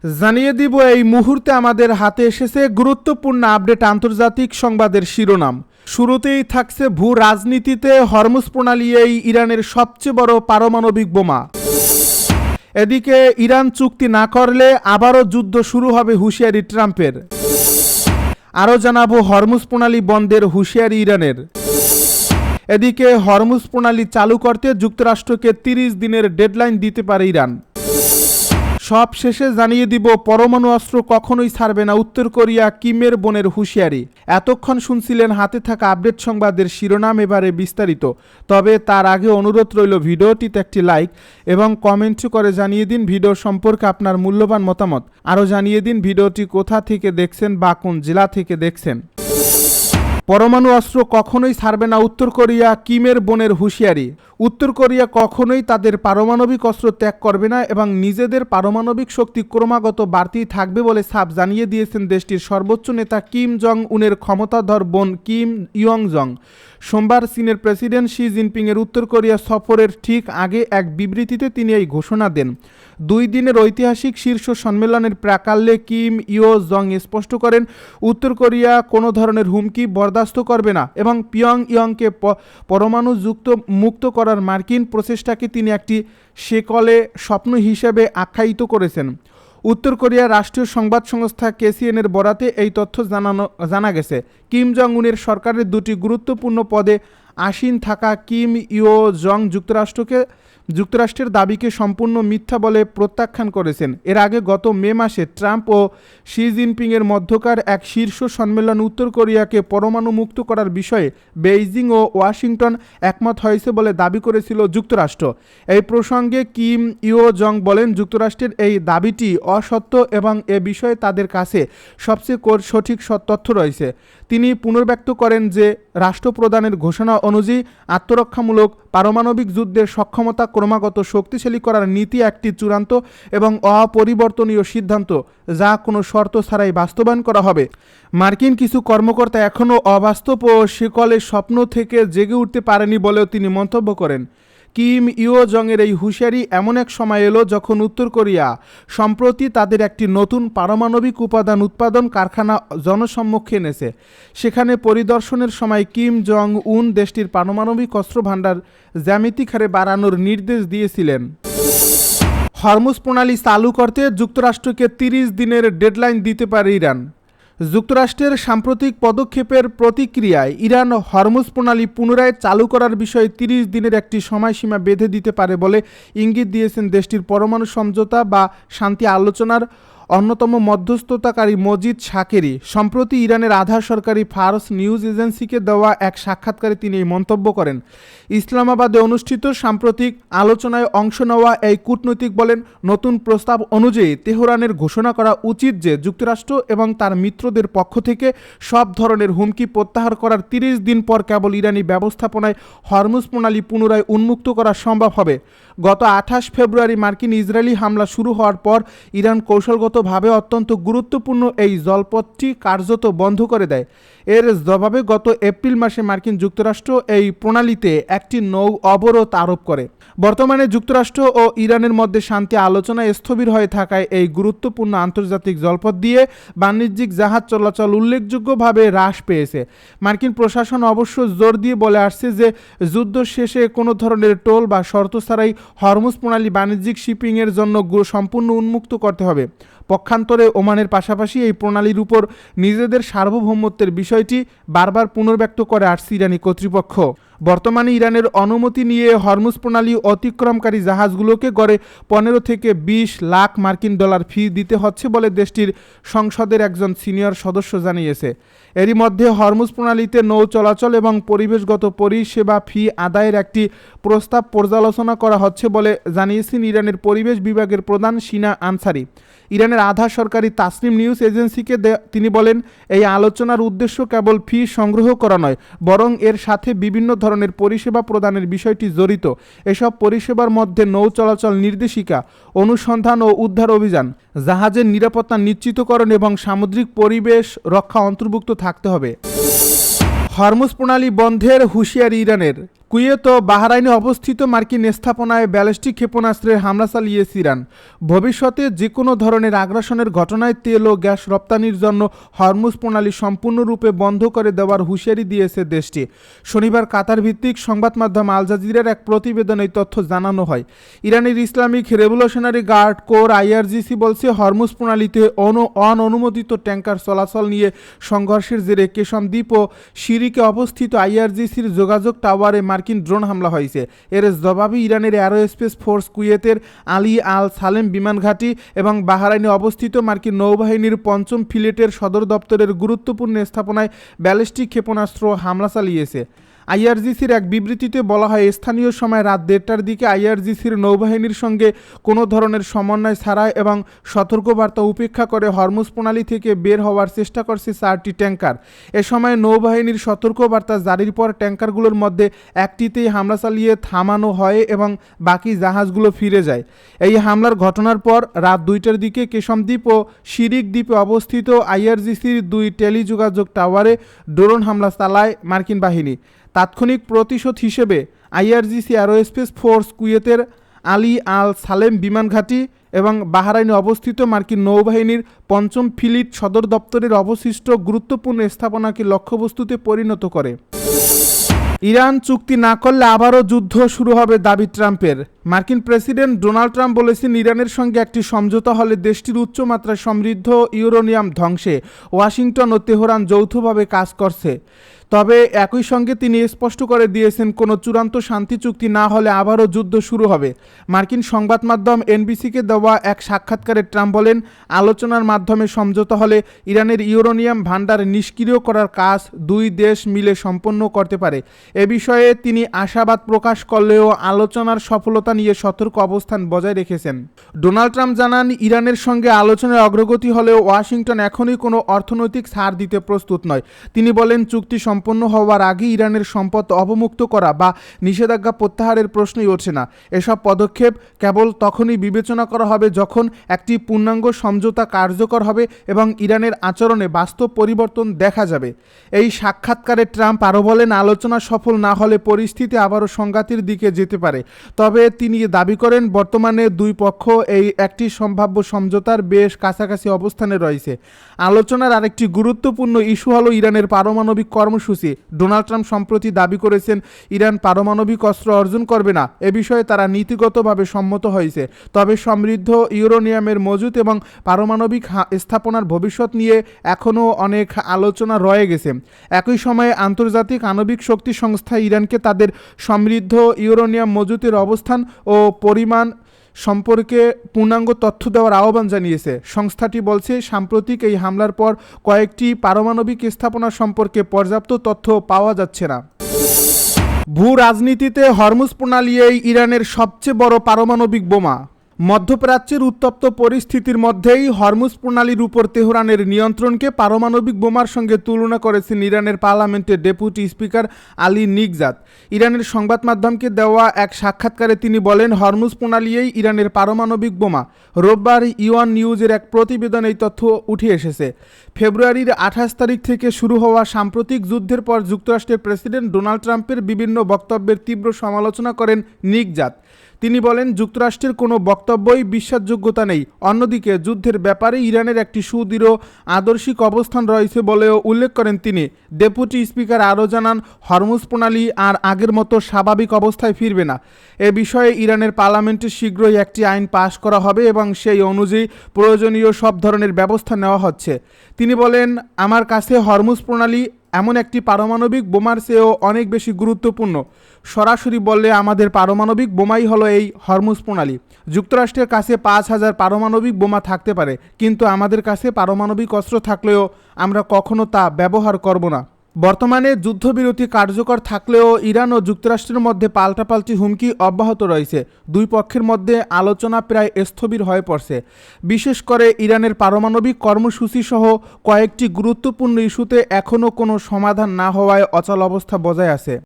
জানিয়ে দিব এই মুহূর্তে আমাদের হাতে এসেছে গুরুত্বপূর্ণ আপডেট আন্তর্জাতিক সংবাদের শিরোনাম। শুরুতেই থাকছে ভূ রাজনীতিতে হরমুজ প্রণালী এই ইরানের সবচেয়ে বড় পারমাণবিক বোমা। এদিকে ইরান চুক্তি না করলে আবারও যুদ্ধ শুরু হবে হুঁশিয়ারি ট্রাম্পের। আরও জানাবো হরমুজ প্রণালী বন্ধের হুঁশিয়ারি ইরানের। এদিকে হরমুজ প্রণালী চালু করতে যুক্তরাষ্ট্রকে 30 দিনের ডেডলাইন দিতে পারে ইরান। সব শেষে জানিয়ে দিব পরমাণু অস্ত্র কখনোই ছাড়বে না উত্তর কোরিয়া, কিমের বোনের হুঁশিয়ারি। এতক্ষণ শুনছিলেন হাতে থাকা আপডেট সংবাদের শিরোনাম, এবারে বিস্তারিত। তবে তার আগে অনুরোধ রইল ভিডিওটিতে একটি লাইক এবং কমেন্ট করে জানিয়ে দিন ভিডিও সম্পর্কে আপনার মূল্যবান মতামত। আরও জানিয়ে দিন ভিডিওটি কোথা থেকে দেখছেন বা কোন জেলা থেকে দেখছেন। পরমাণু অস্ত্র কখনোই ছাড়বে না উত্তর কোরিয়া, কিমের বোনের হুঁশিয়ারি। উত্তর কোরিয়া কখনোই তাদের পারমাণবিক অস্ত্র ত্যাগ করবে না এবং নিজেদের পারমাণবিক শক্তি ক্রমাগত বাড়তেই থাকবে বলে সাফ জানিয়ে দিয়েছেন দেশটির সর্বোচ্চ নেতা কিম জং উনের ক্ষমতাধর বোন কিম ইয়ং জং। সোমবার চীনের প্রেসিডেন্ট শি জিনপিংয়ের উত্তর কোরিয়া সফরের ঠিক আগে এক বিবৃতিতে তিনি এই ঘোষণা দেন। 2 দিনের ঐতিহাসিক শীর্ষ সম্মেলনের প্রাকাল্যে কিম ইয়ো জং স্পষ্ট করেন, উত্তর কোরিয়া কোনো ধরনের হুমকি বরদাস্ত করবে না এবং পিয়ং ইয়ংকে পরমাণু মুক্ত করার মার্কিন প্রচেষ্টাকে তিনি একটি সেকলে স্বপ্ন হিসেবে আখ্যায়িত করেছেন। উত্তর কোরিয়ার রাষ্ট্রীয় সংবাদ সংস্থা কেসিএনের বরাতে এই তথ্য জানা গেছে। কিম জং উনের সরকারের 2টি গুরুত্বপূর্ণ পদে আসীন থাকা কিম ইয়ো জং যুক্তরাষ্ট্রের দাবিকে সম্পূর্ণ মিথ্যা বলে প্রত্যাখ্যান করেছেন। এর আগে গত মে মাসে ট্রাম্প ও শি জিনপিংয়ের মধ্যকার এক শীর্ষ সম্মেলন উত্তর কোরিয়াকে পরমাণু মুক্ত করার বিষয়ে বেইজিং ও ওয়াশিংটন একমত হয়েছে বলে দাবি করেছিল যুক্তরাষ্ট্র। এই প্রসঙ্গে কিম ইয়ো জং বলেন, যুক্তরাষ্ট্রের এই দাবিটি অসত্য এবং এ বিষয়ে তাদের কাছে সবচেয়ে সঠিক তথ্য রয়েছে। তিনি পুনর্ব্যক্ত করেন যে রাষ্ট্রপ্রধানের ঘোষণা অনুযায়ী আত্মরক্ষামূলক পারমাণবিক যুদ্ধের সক্ষমতা ক্রমাগত শক্তিশালী করার নীতি একটি চূড়ান্ত এবং অপরিবর্তনীয় সিদ্ধান্ত, যা কোনো শর্ত ছাড়াই বাস্তবায়ন করা হবে। মার্কিন কিছু কর্মকর্তা এখনও অবাস্তব ও সেকলের স্বপ্ন থেকে জেগে উঠতে পারেনি বলেও তিনি মন্তব্য করেন। কিম ইয়ো জংয়ের এই হুঁশিয়ারি এমন এক সময় এলো যখন উত্তর কোরিয়া সম্প্রতি তাদের একটি নতুন পারমাণবিক উপাদান উৎপাদন কারখানা জনসম্মুখে এনেছে। সেখানে পরিদর্শনের সময় কিম জং উন দেশটির পারমাণবিক অস্ত্র ভাণ্ডার জ্যামিতিক হারে বাড়ানোর নির্দেশ দিয়েছিলেন। হরমুজ প্রণালী চালু করতে যুক্তরাষ্ট্রকে 30 দিনের ডেডলাইন দিতে পারে ইরান। যুক্তরাষ্ট্রের সাম্প্রতিক পদক্ষেপের প্রতিক্রিয়ায় ইরান হরমুজ প্রণালী পুনরায় চালু করার বিষয়ে 30 দিনের একটি সময়সীমা বেঁধে দিতে পারে বলে ইঙ্গিত দিয়েছেন দেশটির পরমাণু সমঝোতা বা শান্তি আলোচনার অন্যতম মধ্যস্থতাকারী মজিদ শাকেরি। সম্প্রতি ইরানের আধা সরকারি ফার্স নিউজ এজেন্সিকে দেওয়া এক সাক্ষাৎকারে তিনি এই মন্তব্য করেন। ইসলামাবাদে অনুষ্ঠিত সাম্প্রতিক আলোচনায় অংশ নেওয়া এই কূটনৈতিক বলেন, নতুন প্রস্তাব অনুযায়ী তেহরানের ঘোষণা করা উচিত যে যুক্তরাষ্ট্র এবং তার মিত্রদের পক্ষ থেকে সব ধরনের হুমকি প্রত্যাহার করার 30 দিন পর কেবল ইরানি ব্যবস্থাপনায় হরমুজ প্রণালী পুনরায় উন্মুক্ত করা সম্ভব হবে। গত 28 ফেব্রুয়ারি মার্কিন ইসরায়েলি হামলা শুরু হওয়ার পর ইরান কৌশলগতভাবে অত্যন্ত গুরুত্বপূর্ণ এই জলপথটি কার্যত বন্ধ করে দেয়। এর জবাবে গত এপ্রিল মাসে মার্কিন যুক্তরাষ্ট্র এই প্রণালীতে একটি নৌ অবরোধ আরোপ করে। বর্তমানে যুক্তরাষ্ট্র ও ইরানের মধ্যে শান্তি আলোচনায় স্থবির হয়ে থাকায় এই গুরুত্বপূর্ণ আন্তর্জাতিক জলপথ দিয়ে বাণিজ্যিক জাহাজ চলাচল উল্লেখযোগ্যভাবে হ্রাস পেয়েছে। মার্কিন প্রশাসন অবশ্য জোর দিয়ে বলে আসছে যে যুদ্ধ শেষে কোনো ধরনের টোল বা শর্ত ছাড়াই হরমুজ প্রণালী বাণিজ্যিক শিপিংয়ের জন্য সম্পূর্ণ উন্মুক্ত করতে হবে। পক্ষান্তরে ওমানের পাশাপাশি এই প্রণালীর উপর নিজেদের সার্বভৌমত্বের বিষয়টি বারবার পুনর্ব্যক্ত করে আসছে ইরানি কর্তৃপক্ষ। বর্তমানে ইরানের অনুমতি নিয়ে হরমুজ প্রণালী অতিক্রমকারী জাহাজগুলোকে গড়ে 15 থেকে 20 লাখ মার্কিন ডলার ফি দিতে হচ্ছে বলে দেশটির সংসদের একজন সিনিয়র সদস্য জানিয়েছে। এরই মধ্যে হরমুজ প্রণালীতে নৌ চলাচল এবং পরিবেশগত পরিষেবা ফি আদায়ের একটি প্রস্তাব পর্যালোচনা করা হচ্ছে বলে জানিয়েছেন ইরানের পরিবেশ বিভাগের প্রধান সিনা আনসারি। ইরানের আধা সরকারি তাসনিম নিউজ এজেন্সিকে তিনি বলেন, এই আলোচনার উদ্দেশ্য কেবল ফি সংগ্রহ করা নয়, বরং এর সাথে বিভিন্ন ধরনের পরিষেবা প্রদানের বিষয়টি জড়িত। এসব পরিষেবার মধ্যে নৌ চলাচল নির্দেশিকা, অনুসন্ধান ও উদ্ধার অভিযান, জাহাজের নিরাপত্তা নিশ্চিতকরণ এবং সামুদ্রিক পরিবেশ রক্ষা অন্তর্ভুক্ত থাকতে হবে। হরমুজ প্রণালী বন্ধের হুঁশিয়ারি ইরানের। কুয়েত ও বাহরাইনে অবস্থিত মার্কিন স্থাপনায় ব্যালিস্টিক ক্ষেপণাস্ত্রের হামলা চালিয়েছে ইরান। ভবিষ্যতে যে কোনো ধরনের আগ্রাসনের ঘটনায় তেল ও গ্যাস রপ্তানির জন্য হরমুজ প্রণালী সম্পূর্ণরূপে বন্ধ করে দেওয়ার হুঁশিয়ারি দিয়েছে দেশটি। শনিবার কাতার ভিত্তিক সংবাদ মাধ্যম আল জাজিরার এক প্রতিবেদনে এই তথ্য জানানো হয়। ইরানের Islamic revolutionary guard corps IRGC বলছে, হরমুজ প্রণালীতে অননুমোদিত ট্যাঙ্কার চলাচল নিয়ে সংঘর্ষের জেরে কেশম দ্বীপ ও সিরিকে অবস্থিত আইআরজিসির যোগাযোগ টাওয়ারে মার্কিন ড্রোন হামলা হয়েছে। এর জবাবে ইরানের অ্যারোস্পেস ফোর্স কুয়েতের আলী আল সালেম বিমান ঘাঁটি এবং বাহরাইনে অবস্থিত মার্কিন নৌবাহিনীর ৫ম ফ্লিটের সদর দপ্তরের গুরুত্বপূর্ণ স্থাপনায় ব্যালিস্টিক ক্ষেপণাস্ত্র হামলা চালিয়েছে। আইআরজিসির এক বিবৃতিতে বলা হয়, স্থানীয় সময় রাত ১:৩০টার দিকে আইআরজিসির নৌবাহিনীর সঙ্গে কোনো ধরনের সমন্বয় ছাড়া এবং সতর্কবার্তা উপেক্ষা করে হরমুজ প্রণালী থেকে বের হওয়ার চেষ্টা করছে ৪টি ট্যাঙ্কার। এ সময় নৌবাহিনীর সতর্কবার্তা জারির পর ট্যাঙ্কারগুলোর মধ্যে একটিতেই হামলা চালিয়ে থামানো হয় এবং বাকি জাহাজগুলো ফিরে যায়। এই হামলার ঘটনার পর রাত ২টার দিকে কেশম দ্বীপ ও শিরিক দ্বীপে অবস্থিত আইআরজিসির ২ টেলিযোগাযোগ টাওয়ারে ড্রোন হামলা চালায় মার্কিন বাহিনী। তাৎক্ষণিক প্রতিশোধ হিসেবে আইআরজিসি অ্যারোস্পেস ফোর্স কুয়েতের আলী আল সালেম বিমান ঘাঁটি এবং বাহরাইনে অবস্থিত মার্কিন নৌবাহিনীর ৫ম ফ্লিট সদর দপ্তরের অবশিষ্ট গুরুত্বপূর্ণ স্থাপনাকে লক্ষ্যবস্তুতে পরিণত করে। ইরান চুক্তি না করলে আবারও যুদ্ধ শুরু হবে দাবি ট্রাম্পের। মার্কিন প্রেসিডেন্ট ডোনাল্ড ট্রাম্প বলেছেন, ইরানের সঙ্গে একটি সমঝোতা হলে দেশটির উচ্চমাত্রায় সমৃদ্ধ ইউরেনিয়াম ধ্বংসে ওয়াশিংটন ও তেহরান যৌথভাবে কাজ করছে। তবে একই সঙ্গে তিনি স্পষ্ট করে দিয়েছেন, কোনো চূড়ান্ত শান্তি চুক্তি না হলে আবারও যুদ্ধ শুরু হবে। মার্কিন সংবাদ মাধ্যম এনবিসিকে দেওয়া এক সাক্ষাৎকারে ট্রাম্প বলেন, আলোচনার মাধ্যমে সমঝোতা হলে ইরানের ইউরেনিয়াম ভান্ডার নিষ্ক্রিয় করার কাজ দুই দেশ মিলে সম্পন্ন করতে পারে। এ বিষয়ে তিনি আশাবাদ প্রকাশ করলেও আলোচনার সফলতা নিয়ে সতর্ক অবস্থান বজায় রেখেছেন। ডোনাল্ড ট্রাম্প জানান, ইরানের সঙ্গে আলোচনায় অগ্রগতি হলেও ওয়াশিংটন এখনই কোনো অর্থনৈতিক ছাড় দিতে প্রস্তুত নয়। তিনি বলেন, চুক্তি সম্পন্ন হওয়ার আগে ইরানের সম্পদ অবমুক্ত করা বা নিষেধাজ্ঞা প্রত্যাহারের প্রশ্নই ওঠে না। এসব পদক্ষেপ কেবল তখনই বিবেচনা করা হবে যখন একটি পূর্ণাঙ্গ সমঝোতা কার্যকর হবে এবং ইরানের আচরণে বাস্তব পরিবর্তন দেখা যাবে। এই সাক্ষাৎকারে ট্রাম্প আরও বলেন, আলোচনা সফল না হলে পরিস্থিতি আবারও সংঘাতের দিকে যেতে পারে। তবে তিনি দাবি করেন, বর্তমানে দুই পক্ষ এই একটি সম্ভাব্য সমঝোতার বেশ কাছাকাছি অবস্থানে রয়েছে। আলোচনার আরেকটি গুরুত্বপূর্ণ ইস্যু হলো ইরানের পারমাণবিক কর্মসূচি। ডোনাল্ড ট্রাম্প সম্প্রতি দাবি করেছেন, ইরান পারমাণবিক অস্ত্র অর্জন করবে না। এ বিষয়ে তারা নীতিগতভাবে সম্মত হয়েছে। তবে সমৃদ্ধ ইউরেনিয়ামের মজুত এবং পারমাণবিক স্থাপনার ভবিষ্যৎ নিয়ে এখনও অনেক আলোচনা রয়ে গেছে। একই সময়ে আন্তর্জাতিক আণবিক শক্তি সংস্থা ইরানকে তাদের সমৃদ্ধ ইউরেনিয়াম মজুতের অবস্থান ও পরিমাণ সম্পর্কে পূর্ণাঙ্গ তথ্য দেওয়ার আহ্বান জানিয়েছে। সংস্থাটি বলছে, সাম্প্রতিক এই হামলার পর কয়েকটি পারমাণবিক স্থাপনা সম্পর্কে পর্যাপ্ত তথ্য পাওয়া যাচ্ছে না। ভূ রাজনীতিতে হরমুজ প্রণালী এই ইরানের সবচেয়ে বড় পারমাণবিক বোমা। মধ্যপ্রাচ্যের উত্তপ্ত পরিস্থিতির মধ্যেই হরমুজ প্রণালীর উপর তেহরানের নিয়ন্ত্রণকে পারমাণবিক বোমার সঙ্গে তুলনা করেছেন ইরানের পার্লামেন্টের ডেপুটি স্পিকার আলী নিকজাত। ইরানের সংবাদ মাধ্যমকে দেওয়া এক সাক্ষাৎকারে তিনি বলেন, হরমুজ প্রণালীই ইরানের পারমাণবিক বোমা। রোববার ইওয়ান নিউজের এক প্রতিবেদনে এই তথ্য উঠে এসেছে। ফেব্রুয়ারির 28 তারিখ থেকে শুরু হওয়া সাম্প্রতিক যুদ্ধের পর যুক্তরাষ্ট্রের প্রেসিডেন্ট ডোনাল্ড ট্রাম্পের বিভিন্ন বক্তব্যের তীব্র সমালোচনা করেন নিকজাত। তিনি বলেন, যুক্তরাষ্ট্রের কোনো বক্তব্যই বিশ্বাসযোগ্যতা নেই। অন্যদিকে যুদ্ধের ব্যাপারে ইরানের একটি সুদৃঢ় আদর্শিক অবস্থান রয়েছে বলেও উল্লেখ করেন তিনি। ডেপুটি স্পিকার আরও জানান, হরমুজ প্রণালী আর আগের মতো স্বাভাবিক অবস্থায় ফিরবে না। এ বিষয়ে ইরানের পার্লামেন্টে শীঘ্রই একটি আইন পাশ করা হবে এবং সেই অনুযায়ী প্রয়োজনীয় সব ধরনের ব্যবস্থা নেওয়া হচ্ছে। তিনি বলেন, আমার কাছে হরমুজ প্রণালী এমন একটি পারমাণবিক বোমার চেয়েও অনেক বেশি গুরুত্বপূর্ণ। সরাসরি বললে আমাদের পারমাণবিক বোমাই হলো এই হরমুজ প্রণালী। যুক্তরাষ্ট্রের কাছে ৫,০০০ পারমাণবিক বোমা থাকতে পারে, কিন্তু আমাদের কাছে পারমাণবিক অস্ত্র থাকলেও আমরা কখনো তা ব্যবহার করব না। বর্তমানে যুদ্ধবিরতি কার্যকর থাকলেও ইরান ও যুক্তরাষ্ট্রের মধ্যে পাল্টাপাল্টি হুমকি অব্যাহত রয়েছে। দুই পক্ষের মধ্যে আলোচনা প্রায় স্থবির হয়ে পড়ছে। বিশেষ করে ইরানের পারমাণবিক কর্মসূচি সহ কয়েকটি গুরুত্বপূর্ণ ইস্যুতে এখনও কোনো সমাধান না হওয়ায় অচল অবস্থা বজায় আছে।